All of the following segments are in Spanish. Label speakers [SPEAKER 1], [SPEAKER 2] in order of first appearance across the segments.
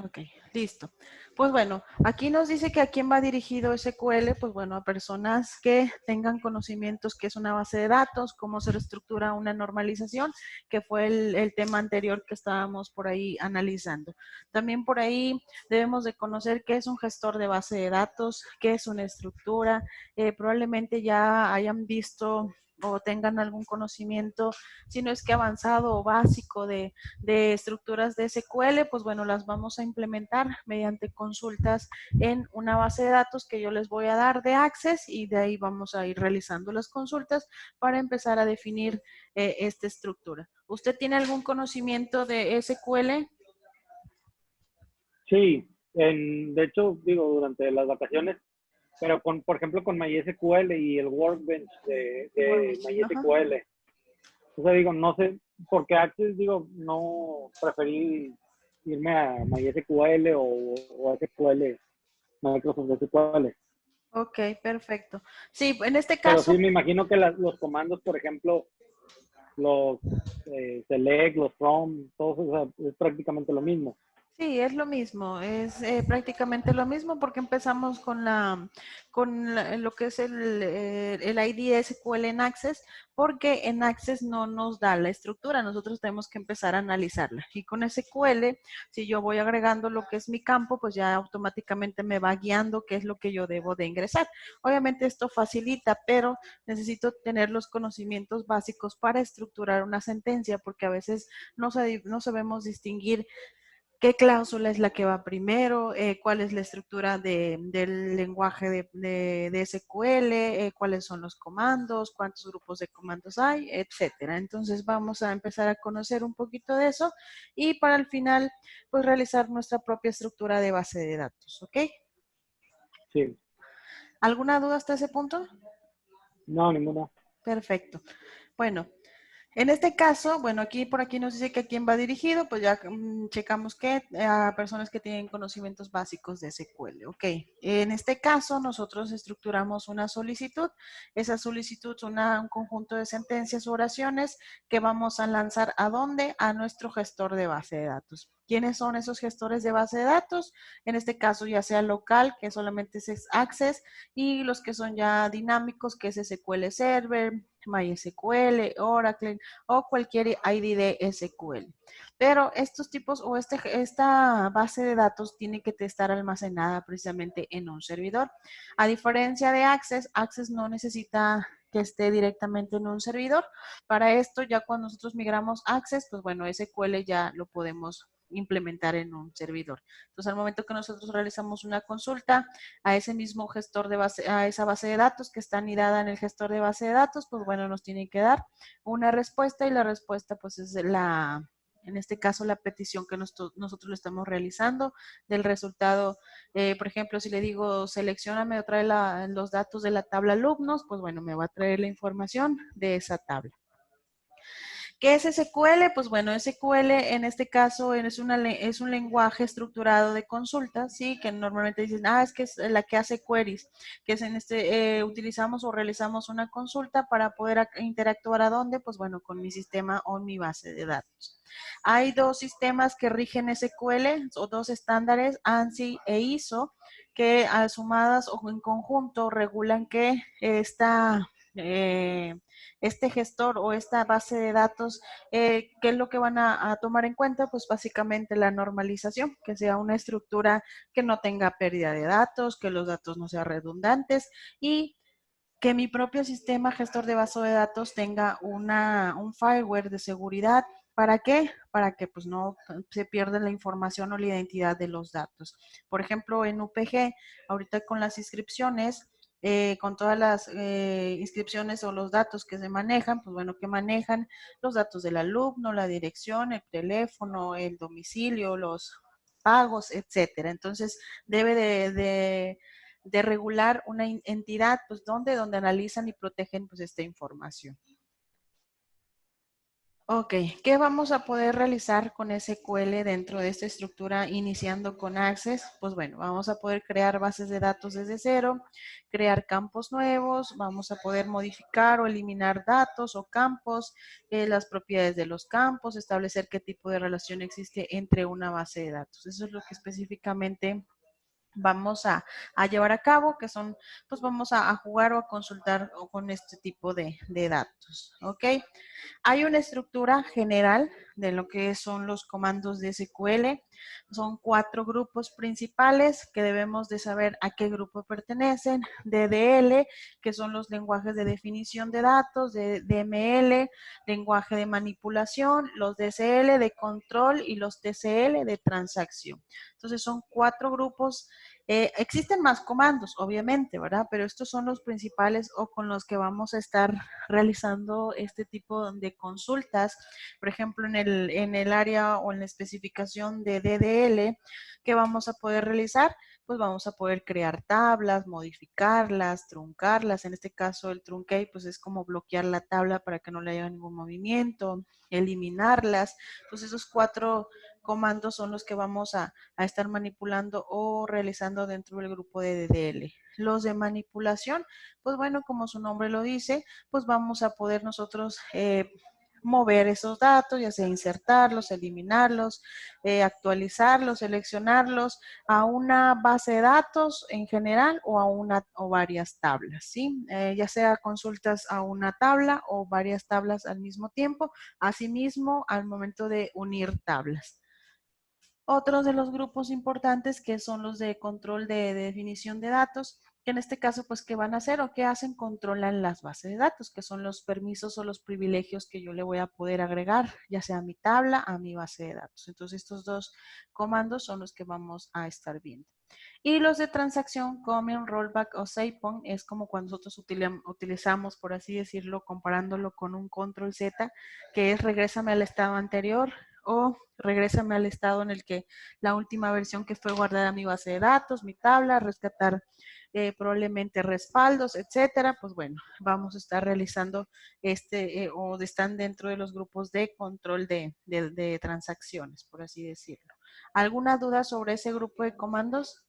[SPEAKER 1] Ok, listo. Pues bueno, aquí nos dice que a quién va dirigido SQL, pues bueno, a personas que tengan conocimientos que es una base de datos, cómo se reestructura una normalización, que fue el tema anterior que estábamos por ahí analizando. También por ahí debemos de conocer qué es un gestor de base de datos, qué es una estructura, probablemente ya hayan visto o tengan algún conocimiento, si no es que avanzado o básico de estructuras de SQL, pues bueno, las vamos a implementar mediante consultas en una base de datos que yo les voy a dar de Access y de ahí vamos a ir realizando las consultas para empezar a definir esta estructura. ¿Usted tiene algún conocimiento de SQL?
[SPEAKER 2] Sí, de hecho, digo, durante las vacaciones, pero por ejemplo, con MySQL y el Workbench de
[SPEAKER 1] Workbench, ajá.
[SPEAKER 2] MySQL. O sea, digo, no sé, porque Access, digo, no preferí irme a MySQL o SQL, Microsoft SQL.
[SPEAKER 1] Ok, perfecto. Sí, en este
[SPEAKER 2] Pero
[SPEAKER 1] caso,
[SPEAKER 2] sí, me imagino que los comandos, por ejemplo, los select, los from, todos, o sea, es prácticamente lo mismo.
[SPEAKER 1] sí, es lo mismo, es prácticamente lo mismo porque empezamos lo que es el ID SQL en Access, porque en Access no nos da la estructura, nosotros tenemos que empezar a analizarla. Y con SQL, si yo voy agregando lo que es mi campo, pues ya automáticamente me va guiando qué es lo que yo debo de ingresar. Obviamente esto facilita, pero necesito tener los conocimientos básicos para estructurar una sentencia, porque a veces no sabemos distinguir qué cláusula es la que va primero, cuál es la estructura del lenguaje de SQL, cuáles son los comandos, cuántos grupos de comandos hay, etcétera. Entonces vamos a empezar a conocer un poquito de eso y para el final, pues realizar nuestra propia estructura de base de datos, ¿ok?
[SPEAKER 2] Sí,
[SPEAKER 1] ¿Alguna duda hasta ese punto?
[SPEAKER 2] no, ninguna.
[SPEAKER 1] Perfecto. Bueno, en este caso, bueno, aquí por aquí nos dice que a quién va dirigido, pues ya checamos que a personas que tienen conocimientos básicos de SQL. Ok, en este caso nosotros estructuramos una solicitud. Esa solicitud es un conjunto de sentencias o oraciones que vamos a lanzar ¿a dónde? A nuestro gestor de base de datos. ¿Quiénes son esos gestores de base de datos? En este caso ya sea local, que solamente es Access, y los que son ya dinámicos, que es SQL Server, MySQL, Oracle o cualquier ID de SQL. Pero estos tipos o esta base de datos tiene que estar almacenada precisamente en un servidor. A diferencia de Access, Access no necesita que esté directamente en un servidor. Para esto, ya cuando nosotros migramos Access, pues bueno, SQL ya lo podemos implementar en un servidor. Entonces, al momento que nosotros realizamos una consulta a ese mismo gestor de base, a esa base de datos que está anidada en el gestor de base de datos, pues bueno, nos tiene que dar una respuesta y la respuesta pues es en este caso la petición que nosotros le estamos realizando del resultado. Por ejemplo, si le digo seleccioname o trae los datos de la tabla alumnos, pues bueno, me va a traer la información de esa tabla. ¿Qué es SQL? Pues bueno, SQL en este caso es un lenguaje estructurado de consulta, ¿sí? Que normalmente dicen, es que es la que hace queries, que es utilizamos o realizamos una consulta para poder interactuar ¿a dónde? Pues bueno, con mi sistema o mi base de datos. Hay dos sistemas que rigen SQL, o dos estándares, ANSI e ISO, que sumadas o en conjunto regulan que este gestor o esta base de datos, ¿qué es lo que van a tomar en cuenta? Pues básicamente la normalización, que sea una estructura que no tenga pérdida de datos, que los datos no sean redundantes y que mi propio sistema gestor de base de datos tenga un fireware de seguridad. ¿Para qué? Para que pues no se pierda la información o la identidad de los datos. Por ejemplo, en UPG, ahorita con las inscripciones, con todas las inscripciones o los datos que se manejan, pues bueno, que manejan los datos del alumno, la dirección, el teléfono, el domicilio, los pagos, etcétera. Entonces, debe de regular una entidad, pues, donde analizan y protegen, pues, esta información. Ok, ¿qué vamos a poder realizar con SQL dentro de esta estructura iniciando con Access? Pues bueno, vamos a poder crear bases de datos desde cero, crear campos nuevos, vamos a poder modificar o eliminar datos o campos, las propiedades de los campos, establecer qué tipo de relación existe entre una base de datos. Eso es lo que específicamente vamos a llevar a cabo, que son, pues vamos a jugar o a consultar con este tipo de datos, ¿ok? Hay una estructura general de lo que son los comandos de SQL. Son 4 grupos principales que debemos de saber a qué grupo pertenecen. DDL, que son los lenguajes de definición de datos, de DML, lenguaje de manipulación, los DSL de control y los TCL de transacción. Entonces son 4 grupos. Existen más comandos, obviamente, ¿verdad? Pero estos son los principales o con los que vamos a estar realizando este tipo de consultas. Por ejemplo, en el área o en la especificación de DDL que vamos a poder realizar, pues vamos a poder crear tablas, modificarlas, truncarlas. En este caso, el truncate, pues es como bloquear la tabla para que no le haya ningún movimiento, eliminarlas. Entonces, esos 4 comandos son los que vamos a estar manipulando o realizando dentro del grupo de DDL. Los de manipulación, pues bueno, como su nombre lo dice, pues vamos a poder nosotros mover esos datos, ya sea insertarlos, eliminarlos, actualizarlos, seleccionarlos a una base de datos en general o a una o varias tablas, ¿sí? Ya sea consultas a una tabla o varias tablas al mismo tiempo, asimismo al momento de unir tablas. Otros de los grupos importantes que son los de control de definición de datos, que en este caso, pues, ¿qué van a hacer o qué hacen? Controlan las bases de datos, que son los permisos o los privilegios que yo le voy a poder agregar, ya sea a mi tabla, a mi base de datos. Entonces, estos 2 comandos son los que vamos a estar viendo. Y los de transacción, comment, rollback o savepoint, es como cuando nosotros utilizamos, por así decirlo, comparándolo con un control Z, que es regrésame al estado anterior o regrésame al estado en el que la última versión que fue guardada en mi base de datos, mi tabla, rescatar probablemente respaldos, etcétera. Pues bueno, vamos a estar realizando o están dentro de los grupos de control de transacciones, por así decirlo. ¿Alguna duda sobre ese grupo de comandos?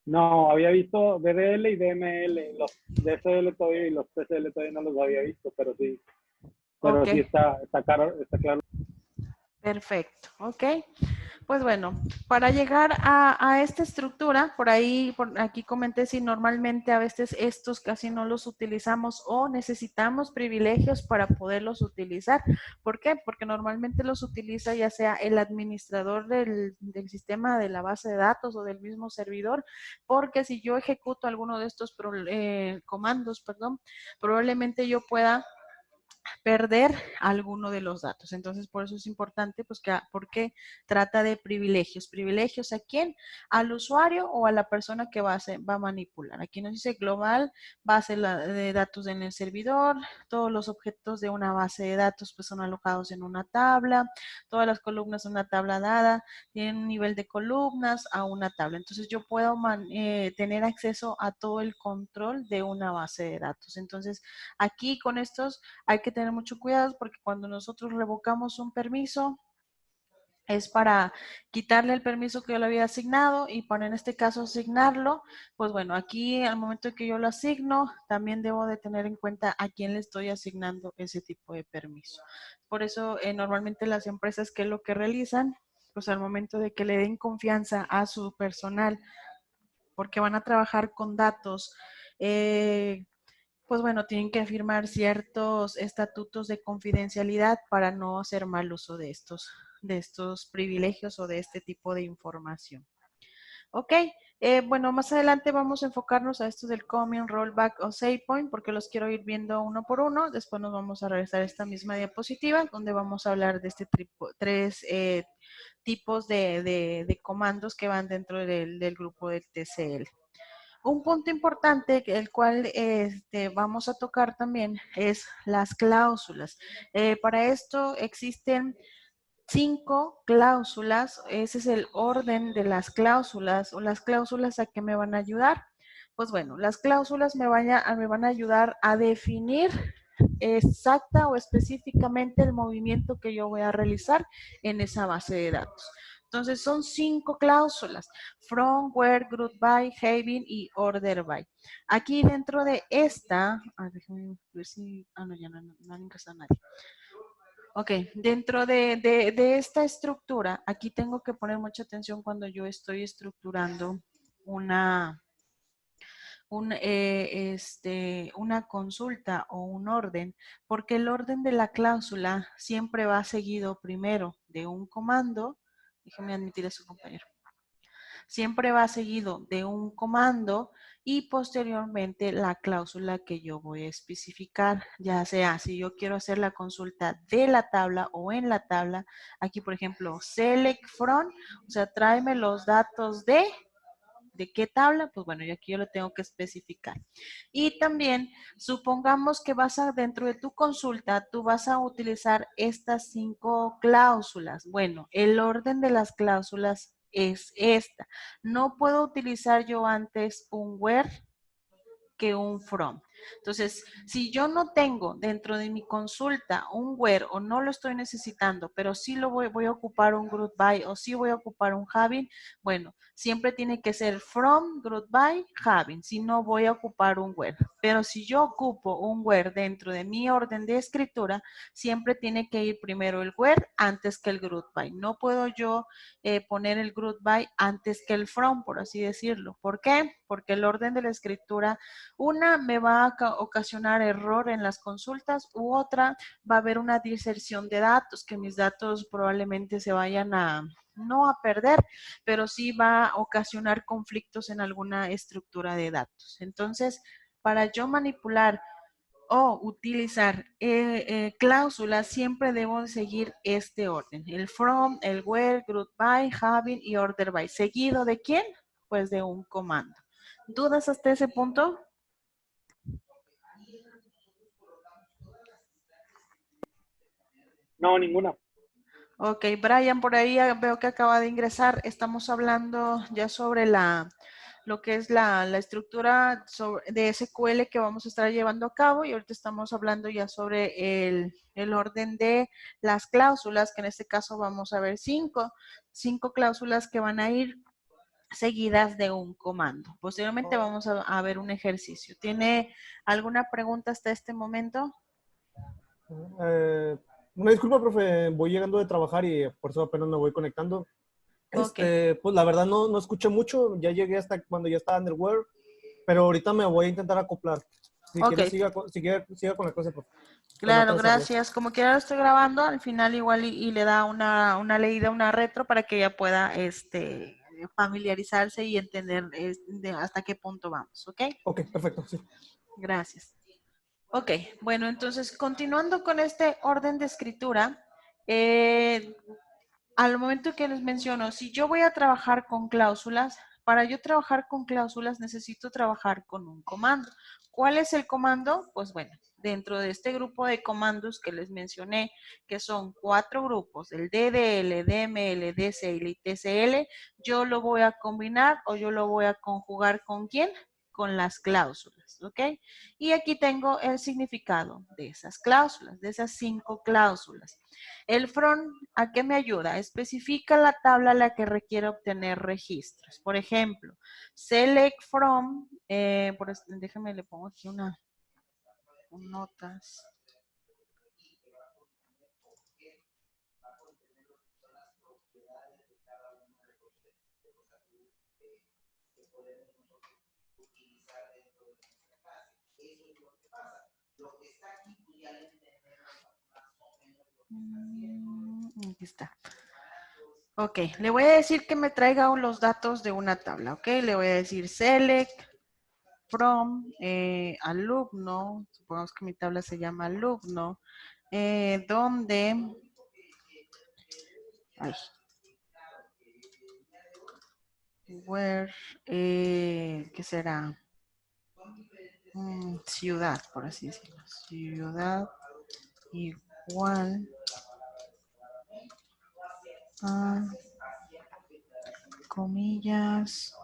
[SPEAKER 2] No, había visto DDL y DML, los DSL todavía y los TCL todavía no los había visto,
[SPEAKER 1] Ok,
[SPEAKER 2] pero sí está claro, está claro.
[SPEAKER 1] perfecto, ok. Pues bueno, para llegar a esta estructura, por aquí comenté si normalmente a veces estos casi no los utilizamos o necesitamos privilegios para poderlos utilizar. ¿Por qué? Porque normalmente los utiliza ya sea el administrador del sistema de la base de datos o del mismo servidor, porque si yo ejecuto alguno de estos comandos, perdón, probablemente yo pueda perder alguno de los datos. Entonces, por eso es importante, pues, porque trata de privilegios. ¿Privilegios a quién? Al usuario o a la persona que va a manipular. Aquí nos dice global, base de datos en el servidor, todos los objetos de una base de datos pues son alojados en una tabla, todas las columnas en una tabla dada, tienen un nivel de columnas a una tabla. Entonces, yo puedo tener acceso a todo el control de una base de datos. Entonces, aquí con estos hay que tener mucho cuidado porque cuando nosotros revocamos un permiso es para quitarle el permiso que yo le había asignado y para en este caso asignarlo, pues bueno, aquí al momento que yo lo asigno, también debo de tener en cuenta a quién le estoy asignando ese tipo de permiso. Por eso normalmente las empresas, ¿qué es lo que realizan? Pues al momento de que le den confianza a su personal, porque van a trabajar con datos, pues bueno, tienen que firmar ciertos estatutos de confidencialidad para no hacer mal uso de estos privilegios o de este tipo de información. Ok, bueno, más adelante vamos a enfocarnos a estos del coming, rollback o SavePoint porque los quiero ir viendo uno por uno. Después nos vamos a regresar a esta misma diapositiva donde vamos a hablar de este tres tipos de comandos que van dentro del grupo del TCL. Un punto importante, el cual vamos a tocar también, es las cláusulas. Para esto existen 5 cláusulas. Ese es el orden de las cláusulas o las cláusulas a qué me van a ayudar. Pues bueno, las cláusulas me van a ayudar a definir exacta o específicamente el movimiento que yo voy a realizar en esa base de datos. Entonces son 5 cláusulas: from, where, group by, having y order by. Aquí dentro de esta, déjame ver si, no, ya no han ingresado nadie. Ok, dentro de esta estructura, aquí tengo que poner mucha atención cuando yo estoy estructurando una consulta o un orden, porque el orden de la cláusula siempre va seguido primero de un comando. Déjeme admitir a su compañero. Siempre va seguido de un comando y posteriormente la cláusula que yo voy a especificar, ya sea si yo quiero hacer la consulta de la tabla o en la tabla. Aquí, por ejemplo, select from, o sea, tráeme los datos ¿de qué tabla? Pues bueno, yo aquí yo lo tengo que especificar. Y también, supongamos que dentro de tu consulta, tú vas a utilizar estas 5 cláusulas. Bueno, el orden de las cláusulas es esta. No puedo utilizar yo antes un where que un from. Entonces, si yo no tengo dentro de mi consulta un where o no lo estoy necesitando, pero sí voy a ocupar un group by o sí voy a ocupar un having, bueno, siempre tiene que ser from, group by, having, si no voy a ocupar un where. Pero si yo ocupo un where dentro de mi orden de escritura, siempre tiene que ir primero el where antes que el group by. No puedo yo poner el group by antes que el from, por así decirlo. ¿Por qué? Porque el orden de la escritura, una, me va a ocasionar error en las consultas, u otra, va a haber una diserción de datos, que mis datos probablemente se vayan no a perder, pero sí va a ocasionar conflictos en alguna estructura de datos. Entonces, para yo manipular o utilizar cláusulas, siempre debo seguir este orden: el from, el where, group by, having y order by. ¿Seguido de quién? Pues de un comando. ¿Dudas hasta ese punto?
[SPEAKER 2] No, ninguna.
[SPEAKER 1] Ok, Brian, por ahí veo que acaba de ingresar. Estamos hablando ya sobre lo que es la estructura de SQL que vamos a estar llevando a cabo, y ahorita estamos hablando ya sobre el orden de las cláusulas, que en este caso vamos a ver cinco cláusulas que van a ir seguidas de un comando. Posteriormente vamos a ver un ejercicio. ¿Tiene alguna pregunta hasta este momento?
[SPEAKER 3] Una disculpa, profe, voy llegando de trabajar y por eso apenas me voy conectando.
[SPEAKER 1] Ok.
[SPEAKER 3] Pues la verdad no escuché mucho, ya llegué hasta cuando ya estaba underwear, pero ahorita me voy a intentar acoplar. Si
[SPEAKER 1] Ok,
[SPEAKER 3] quieres, siga con la clase, profe. Con
[SPEAKER 1] claro,
[SPEAKER 3] otras áreas.
[SPEAKER 1] gracias. Como quiera lo estoy grabando, al final igual y le da una leída, una retro para que ella pueda familiarizarse y entender hasta qué punto vamos, ¿ok?
[SPEAKER 3] Ok, perfecto, sí.
[SPEAKER 1] Gracias. Ok, bueno, entonces continuando con este orden de escritura, al momento que les menciono, si yo voy a trabajar con cláusulas, para yo trabajar con cláusulas necesito trabajar con un comando. ¿Cuál es el comando? Pues bueno, dentro de este grupo de comandos que les mencioné, que son 4 grupos, el DDL, DML, DCL y TCL, yo lo voy a combinar o yo lo voy a conjugar ¿con quién? Con las cláusulas, ¿ok? Y aquí tengo el significado de esas cláusulas, de esas 5 cláusulas. El from, ¿a qué me ayuda? Especifica la tabla a la que requiere obtener registros. Por ejemplo, select from, déjame le pongo aquí notas. Aquí está. Ok, le voy a decir que me traiga los datos de una tabla, ok. Le voy a decir select from alumno, supongamos que mi tabla se llama alumno, donde, where, ¿qué será? Ciudad, por así decirlo. Ciudad igual a, comillas,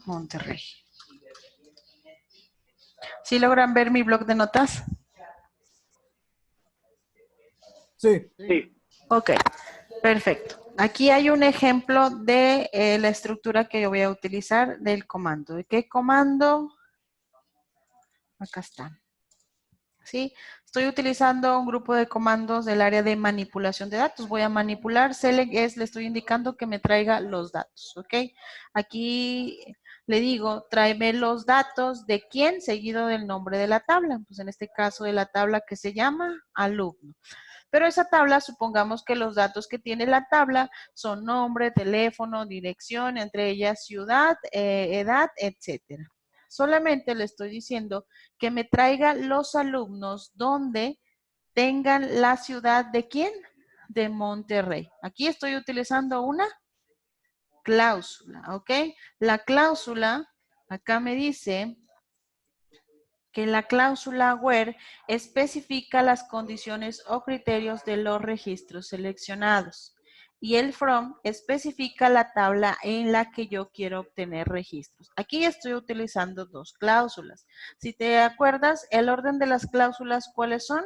[SPEAKER 1] Monterrey. ¿Sí logran ver mi blog de notas?
[SPEAKER 3] Sí.
[SPEAKER 2] Sí.
[SPEAKER 1] Ok, perfecto. Aquí hay un ejemplo de la estructura que yo voy a utilizar del comando. ¿De qué comando? Acá está. ¿Sí? Estoy utilizando un grupo de comandos del área de manipulación de datos. Voy a manipular, select es, le estoy indicando que me traiga los datos, ¿ok? Aquí le digo, tráeme los datos de quién seguido del nombre de la tabla. Pues en este caso de la tabla que se llama alumno. Pero esa tabla, supongamos que los datos que tiene la tabla son nombre, teléfono, dirección, entre ellas ciudad, edad, etcétera. Solamente le estoy diciendo que me traiga los alumnos donde tengan la ciudad de quién? De Monterrey. Aquí estoy utilizando una cláusula, ¿ok? La cláusula, acá me dice que la cláusula where especifica las condiciones o criterios de los registros seleccionados y el from especifica la tabla en la que yo quiero obtener registros. Aquí estoy utilizando dos cláusulas. Si te acuerdas, el orden de las cláusulas, ¿cuáles son?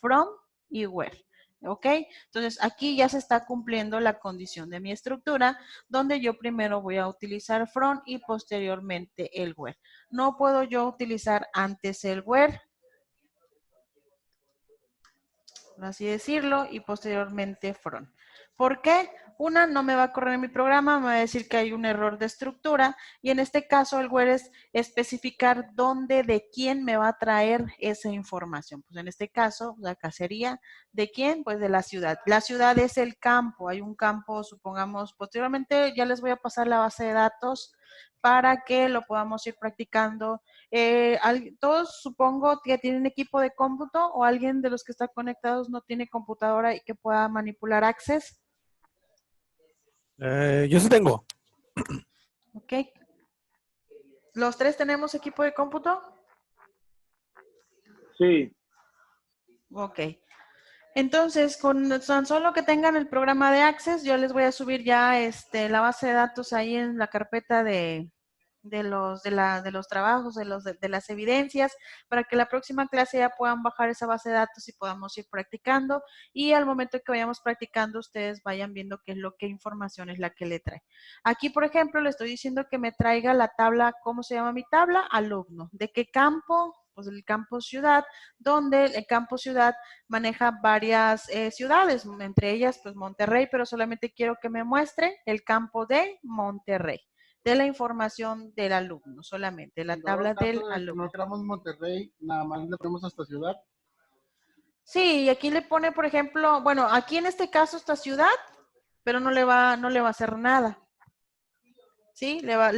[SPEAKER 1] From y where. ¿Ok? Entonces, aquí ya se está cumpliendo la condición de mi estructura, donde yo primero voy a utilizar from y posteriormente el where. No puedo yo utilizar antes el where, por así decirlo, y posteriormente from. ¿Por qué? Una, no me va a correr mi programa, me va a decir que hay un error de estructura y en este caso el where es especificar dónde, de quién me va a traer esa información. Pues en este caso, acá sería de quién, pues de la ciudad. La ciudad es el campo, hay un campo, supongamos, posteriormente ya les voy a pasar la base de datos para que lo podamos ir practicando. Todos supongo que tienen equipo de cómputo o alguien de los que están conectados no tiene computadora y que pueda manipular Access.
[SPEAKER 4] Yo sí tengo.
[SPEAKER 1] Ok. ¿Los tres tenemos equipo de cómputo?
[SPEAKER 2] Sí.
[SPEAKER 1] Ok. Entonces, con tan solo que tengan el programa de Access, yo les voy a subir ya la base de datos ahí en la carpeta de los trabajos, de las evidencias, para que la próxima clase ya puedan bajar esa base de datos y podamos ir practicando. Y al momento que vayamos practicando, ustedes vayan viendo qué información es la que le trae. Aquí, por ejemplo, le estoy diciendo que me traiga la tabla, ¿cómo se llama mi tabla? Alumno. ¿De qué campo? Pues el campo ciudad, donde el campo ciudad maneja varias ciudades, entre ellas pues Monterrey, pero solamente quiero que me muestre el campo de Monterrey, de la información del alumno, solamente la tabla del alumno.
[SPEAKER 5] No queramos Monterrey, nada más le ponemos hasta ciudad.
[SPEAKER 1] Sí, y aquí le pone, por ejemplo, bueno, aquí en este caso esta ciudad, pero no le va a hacer nada. ¿Sí? Le va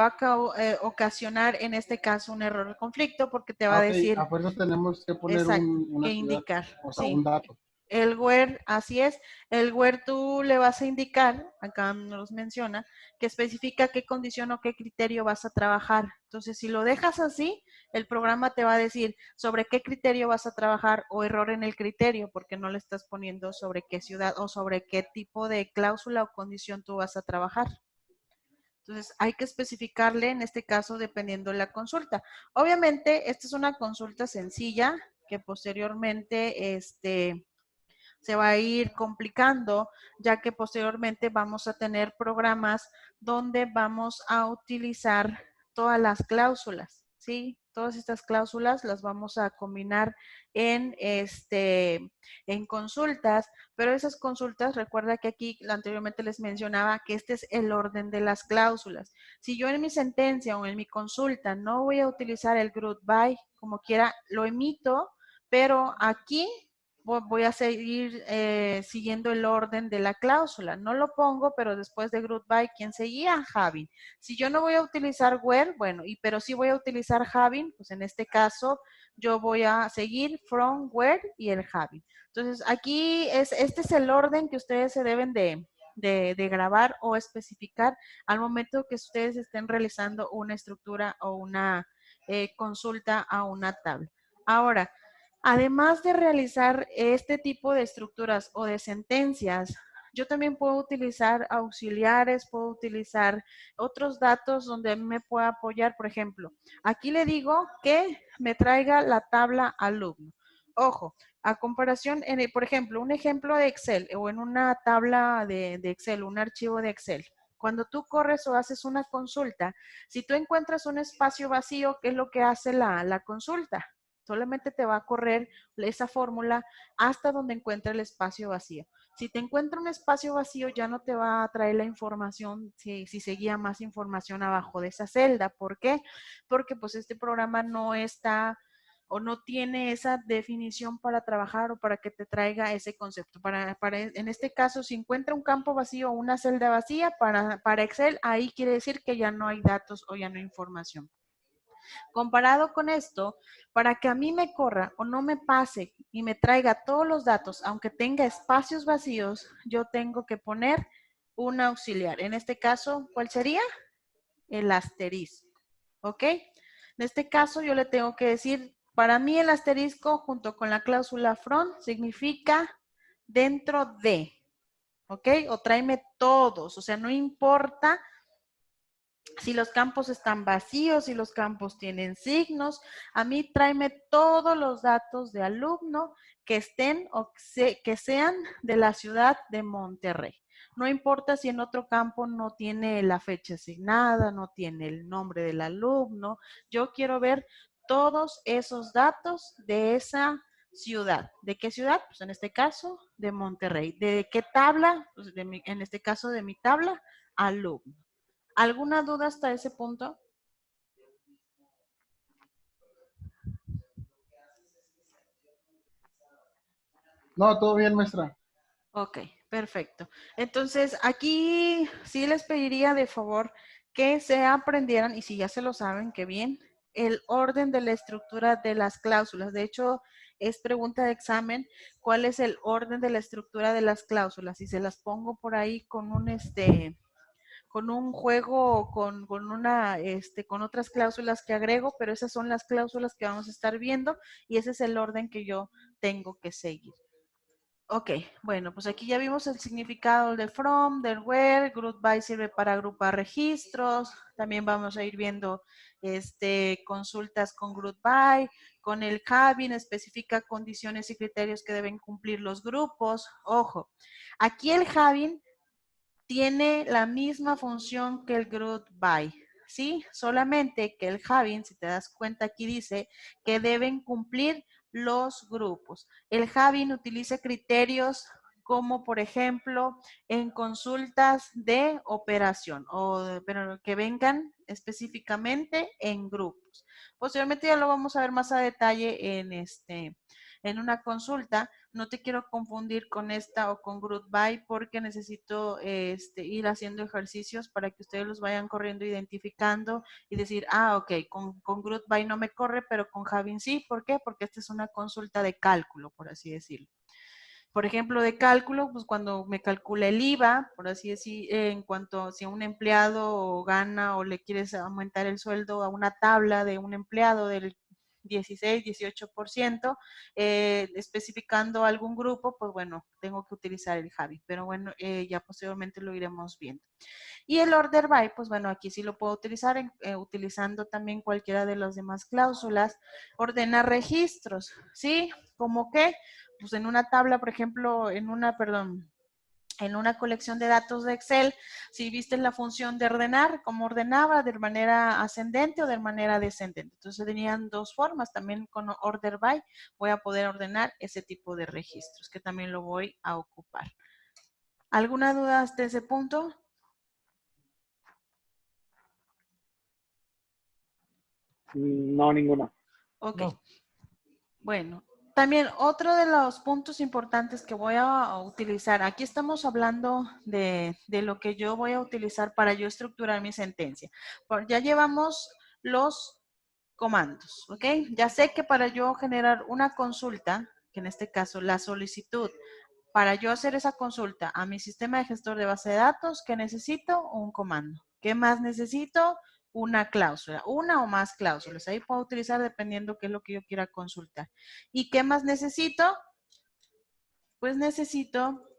[SPEAKER 1] a ocasionar en este caso un error de conflicto porque te va a decir,
[SPEAKER 5] A fuerzas tenemos que poner
[SPEAKER 1] exacto,
[SPEAKER 5] una
[SPEAKER 1] que
[SPEAKER 5] ciudad,
[SPEAKER 1] indicar.
[SPEAKER 5] o sea,
[SPEAKER 1] Sí.
[SPEAKER 5] un dato.
[SPEAKER 1] El where, así es, el where tú le vas a indicar, acá nos menciona, que especifica qué condición o qué criterio vas a trabajar. Entonces, si lo dejas así, el programa te va a decir sobre qué criterio vas a trabajar o error en el criterio, porque no le estás poniendo sobre qué ciudad o sobre qué tipo de cláusula o condición tú vas a trabajar. Entonces, hay que especificarle, en este caso, dependiendo de la consulta. Obviamente, esta es una consulta sencilla que posteriormente, se va a ir complicando, ya que posteriormente vamos a tener programas donde vamos a utilizar todas las cláusulas, ¿sí? Todas estas cláusulas las vamos a combinar en consultas, pero esas consultas, recuerda que aquí anteriormente les mencionaba que este es el orden de las cláusulas. Si yo en mi sentencia o en mi consulta no voy a utilizar el group by, como quiera, lo emito, pero aquí voy a seguir siguiendo el orden de la cláusula. No lo pongo, pero después de group by, ¿quién seguía? Having. Si yo no voy a utilizar where, bueno, pero sí voy a utilizar having, pues en este caso yo voy a seguir from, where y el having. Entonces, aquí este es el orden que ustedes se deben de grabar o especificar al momento que ustedes estén realizando una estructura o una consulta a una tabla. Ahora, además de realizar este tipo de estructuras o de sentencias, yo también puedo utilizar auxiliares, puedo utilizar otros datos donde me pueda apoyar. Por ejemplo, aquí le digo que me traiga la tabla alumno. Ojo, A comparación, por ejemplo, un ejemplo de Excel o en una tabla de Excel, un archivo de Excel. Cuando tú corres o haces una consulta, si tú encuentras un espacio vacío, ¿qué es lo que hace la consulta? Solamente te va a correr esa fórmula hasta donde encuentre el espacio vacío. Si te encuentra un espacio vacío, ya no te va a traer la información si seguía más información abajo de esa celda. ¿Por qué? Porque pues este programa no está o no tiene esa definición para trabajar o para que te traiga ese concepto. En este caso, si encuentra un campo vacío o una celda vacía para Excel, ahí quiere decir que ya no hay datos o ya no hay información. Comparado con esto, para que a mí me corra o no me pase y me traiga todos los datos, aunque tenga espacios vacíos, yo tengo que poner un auxiliar. En este caso, ¿cuál sería? El asterisco. ¿Ok? En este caso, yo le tengo que decir, para mí el asterisco junto con la cláusula from significa dentro de. ¿Ok? O tráeme todos. O sea, no importa si los campos están vacíos, si los campos tienen signos, a mí tráeme todos los datos de alumno que estén o que sean de la ciudad de Monterrey. No importa si en otro campo no tiene la fecha asignada, no tiene el nombre del alumno. Yo quiero ver todos esos datos de esa ciudad. ¿De qué ciudad? Pues en este caso, de Monterrey. ¿De qué tabla? Pues en este caso, de mi tabla, alumno. ¿Alguna duda hasta ese punto?
[SPEAKER 5] No, todo bien, maestra.
[SPEAKER 1] Ok, perfecto. Entonces, aquí sí les pediría de favor que se aprendieran, y si ya se lo saben, qué bien, el orden de la estructura de las cláusulas. De hecho, es pregunta de examen, ¿cuál es el orden de la estructura de las cláusulas? Y se las pongo por ahí con con un juego, con otras cláusulas que agrego, pero esas son las cláusulas que vamos a estar viendo y ese es el orden que yo tengo que seguir. Ok, bueno, pues aquí ya vimos el significado del from, del where, group by sirve para agrupar registros, también vamos a ir viendo consultas con group by, con el having, especifica condiciones y criterios que deben cumplir los grupos. Ojo, aquí el having tiene la misma función que el group by, ¿sí? Solamente que el having, si te das cuenta aquí dice que deben cumplir los grupos. El having utiliza criterios como por ejemplo en consultas de operación pero que vengan específicamente en grupos. Posteriormente ya lo vamos a ver más a detalle en una consulta. No te quiero confundir con esta o con group by porque necesito ir haciendo ejercicios para que ustedes los vayan corriendo, identificando y decir, ok, con group by no me corre, pero con having sí. ¿Por qué? Porque esta es una consulta de cálculo, por así decirlo. Por ejemplo, de cálculo, pues cuando me calcula el IVA, por así decir, en cuanto a si un empleado gana o le quieres aumentar el sueldo a una tabla de un empleado del 16, 18%, especificando algún grupo, pues bueno, tengo que utilizar el Javi, pero bueno, ya posteriormente lo iremos viendo. Y el order by, pues bueno, aquí sí lo puedo utilizar utilizando también cualquiera de las demás cláusulas. Ordenar registros, ¿sí? ¿Cómo qué? Pues en una tabla, por ejemplo, en una colección de datos de Excel, si viste la función de ordenar, ¿cómo ordenaba? ¿De manera ascendente o de manera descendente? Entonces tenían dos formas, también con order by voy a poder ordenar ese tipo de registros, que también lo voy a ocupar. ¿Alguna duda hasta ese punto?
[SPEAKER 2] No, ninguna.
[SPEAKER 1] Ok.
[SPEAKER 3] No.
[SPEAKER 1] Bueno, también otro de los puntos importantes que voy a utilizar, aquí estamos hablando de lo que yo voy a utilizar para yo estructurar mi sentencia. Ya llevamos los comandos, ¿ok? Ya sé que para yo generar una consulta, que en este caso la solicitud, para yo hacer esa consulta a mi sistema de gestor de base de datos, ¿qué necesito? Un comando. ¿Qué más necesito? Una cláusula, una o más cláusulas. Ahí puedo utilizar dependiendo qué es lo que yo quiera consultar. ¿Y qué más necesito? Pues necesito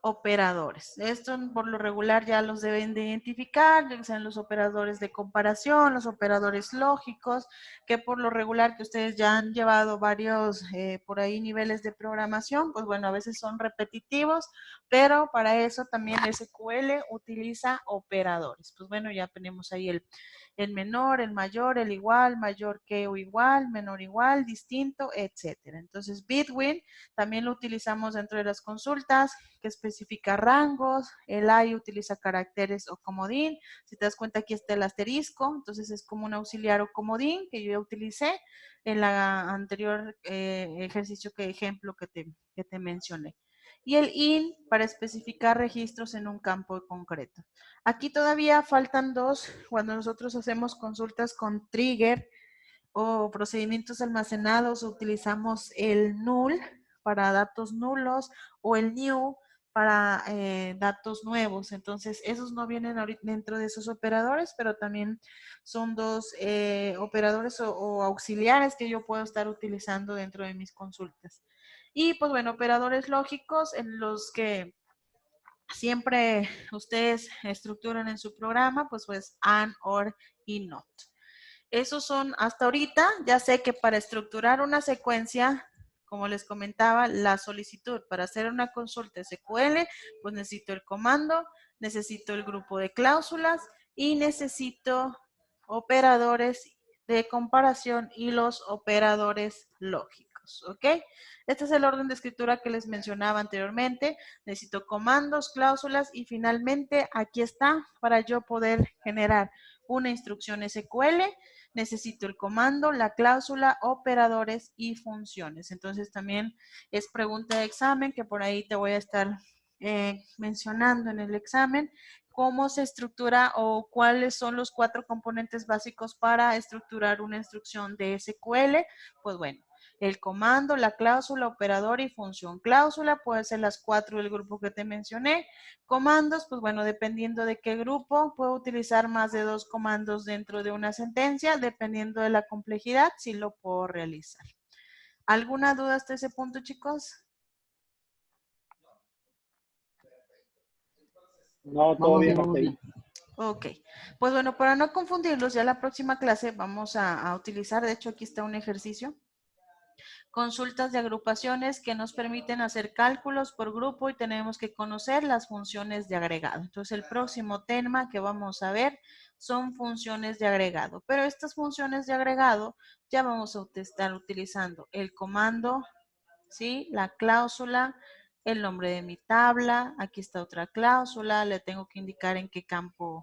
[SPEAKER 1] operadores. Esto por lo regular ya los deben de identificar, ya sean los operadores de comparación, los operadores lógicos, que por lo regular que ustedes ya han llevado varios por ahí niveles de programación, pues bueno, a veces son repetitivos, pero para eso también SQL utiliza operadores. Pues bueno, ya tenemos ahí el menor, el mayor, el igual, mayor que o igual, menor igual, distinto, etcétera. Entonces, Between también lo utilizamos dentro de las consultas, que especifica rangos, el I utiliza caracteres o comodín. Si te das cuenta, aquí está el asterisco, entonces es como un auxiliar o comodín que yo ya utilicé en la anterior ejemplo que te mencioné. Y el IN para especificar registros en un campo concreto. Aquí todavía faltan dos, cuando nosotros hacemos consultas con trigger o procedimientos almacenados, utilizamos el null para datos nulos o el new para datos nuevos. Entonces, esos no vienen dentro de esos operadores, pero también son dos operadores o auxiliares que yo puedo estar utilizando dentro de mis consultas. Y pues bueno, operadores lógicos en los que siempre ustedes estructuran en su programa, pues and, or y not. Esos son hasta ahorita, ya sé que para estructurar una secuencia, como les comentaba, la solicitud para hacer una consulta SQL, pues necesito el comando, necesito el grupo de cláusulas y necesito operadores de comparación y los operadores lógicos, ¿ok? Este es el orden de escritura que les mencionaba anteriormente. Necesito comandos, cláusulas y finalmente aquí está para yo poder generar una instrucción SQL. Necesito el comando, la cláusula, operadores y funciones. Entonces también es pregunta de examen que por ahí te voy a estar mencionando en el examen cómo se estructura o cuáles son los 4 componentes básicos para estructurar una instrucción de SQL. Pues bueno, el comando, la cláusula, operador y función. Cláusula puede ser las 4 del grupo que te mencioné. Comandos, pues bueno, dependiendo de qué grupo, puedo utilizar más de 2 comandos dentro de una sentencia, dependiendo de la complejidad, si lo puedo realizar. ¿Alguna duda hasta ese punto, chicos?
[SPEAKER 2] No, todo bien hasta ahí.
[SPEAKER 1] Ok, pues bueno, para no confundirlos, ya la próxima clase vamos a utilizar, de hecho aquí está un ejercicio, consultas de agrupaciones que nos permiten hacer cálculos por grupo y tenemos que conocer las funciones de agregado. Entonces el próximo tema que vamos a ver son funciones de agregado, pero estas funciones de agregado ya vamos a estar utilizando el comando, ¿sí? La cláusula, el nombre de mi tabla, aquí está otra cláusula, le tengo que indicar en qué campo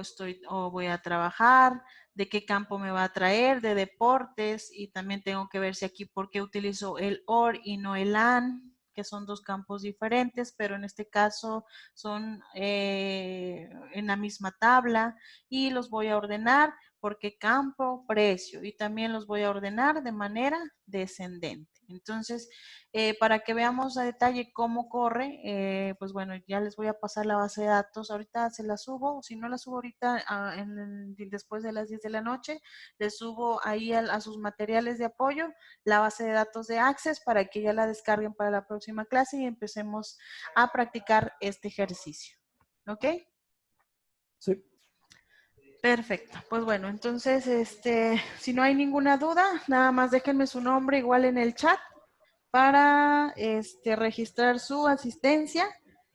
[SPEAKER 1] estoy o voy a trabajar, de qué campo me va a traer, de deportes, y también tengo que ver si aquí por qué utilizo el OR y no el AND, que son 2 campos diferentes, pero en este caso son en la misma tabla, y los voy a ordenar por qué campo, precio, y también los voy a ordenar de manera descendente. Entonces, para que veamos a detalle cómo corre, pues bueno, ya les voy a pasar la base de datos. Ahorita se la subo, si no la subo ahorita después de las 10 de la noche, les subo ahí a sus materiales de apoyo la base de datos de Access para que ya la descarguen para la próxima clase y empecemos a practicar este ejercicio. ¿Ok?
[SPEAKER 3] Sí.
[SPEAKER 1] Perfecto, pues bueno, entonces, si no hay ninguna duda, nada más déjenme su nombre igual en el chat para registrar su asistencia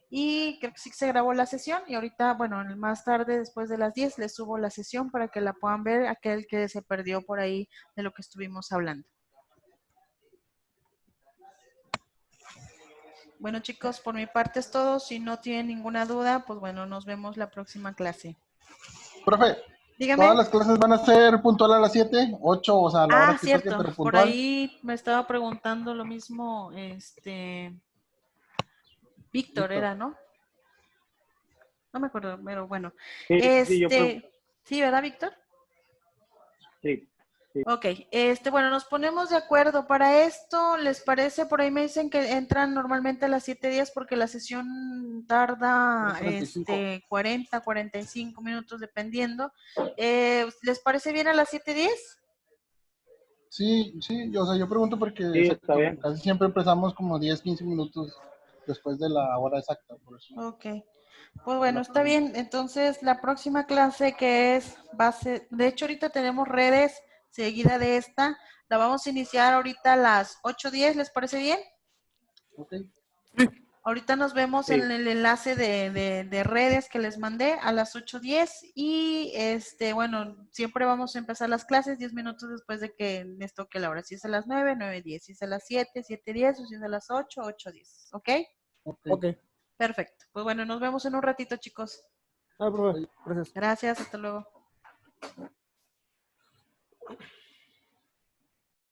[SPEAKER 1] y creo que sí se grabó la sesión y ahorita, bueno, más tarde, después de las 10, les subo la sesión para que la puedan ver aquel que se perdió por ahí de lo que estuvimos hablando. Bueno, chicos, por mi parte es todo. Si no tienen ninguna duda, pues bueno, nos vemos la próxima clase.
[SPEAKER 5] Profe,
[SPEAKER 1] Dígame.
[SPEAKER 5] ¿todas las clases van a ser puntual a las 7? 8, o sea, a la hora que toque,
[SPEAKER 1] Cierto.
[SPEAKER 5] pero
[SPEAKER 1] Por
[SPEAKER 5] puntual.
[SPEAKER 1] ahí me estaba preguntando lo mismo, Víctor era, ¿no? No me acuerdo, pero bueno.
[SPEAKER 2] Sí,
[SPEAKER 1] Sí, ¿verdad, Víctor?
[SPEAKER 2] sí.
[SPEAKER 1] Ok, bueno, nos ponemos de acuerdo para esto. ¿Les parece? Por ahí me dicen que entran normalmente a las 7 días porque la sesión tarda
[SPEAKER 5] 45.
[SPEAKER 1] 40, 45 minutos dependiendo. ¿Les parece bien a las 7:10?
[SPEAKER 5] Sí, sí, o sea, yo pregunto porque
[SPEAKER 2] Sí, está bien.
[SPEAKER 5] casi siempre empezamos como 10, 15 minutos después de la hora exacta, por eso.
[SPEAKER 1] Ok. Pues bueno, está bien. Entonces, la próxima clase que es base, de hecho ahorita tenemos redes seguida de esta, la vamos a iniciar ahorita a las 8:10, ¿les parece bien?
[SPEAKER 5] Ok.
[SPEAKER 1] Ahorita nos vemos
[SPEAKER 2] Sí.
[SPEAKER 1] en el enlace de redes que les mandé a las 8:10 y bueno, siempre vamos a empezar las clases 10 minutos después de que les toque la hora. Si es a las 9, 9:10, si es a las 7, 7:10 o si es a las 8, 8:10. ¿Ok?
[SPEAKER 5] Ok.
[SPEAKER 3] Ok.
[SPEAKER 1] Perfecto. Pues bueno, nos vemos en un ratito, chicos.
[SPEAKER 3] Ah, profe, gracias.
[SPEAKER 1] Gracias, hasta luego.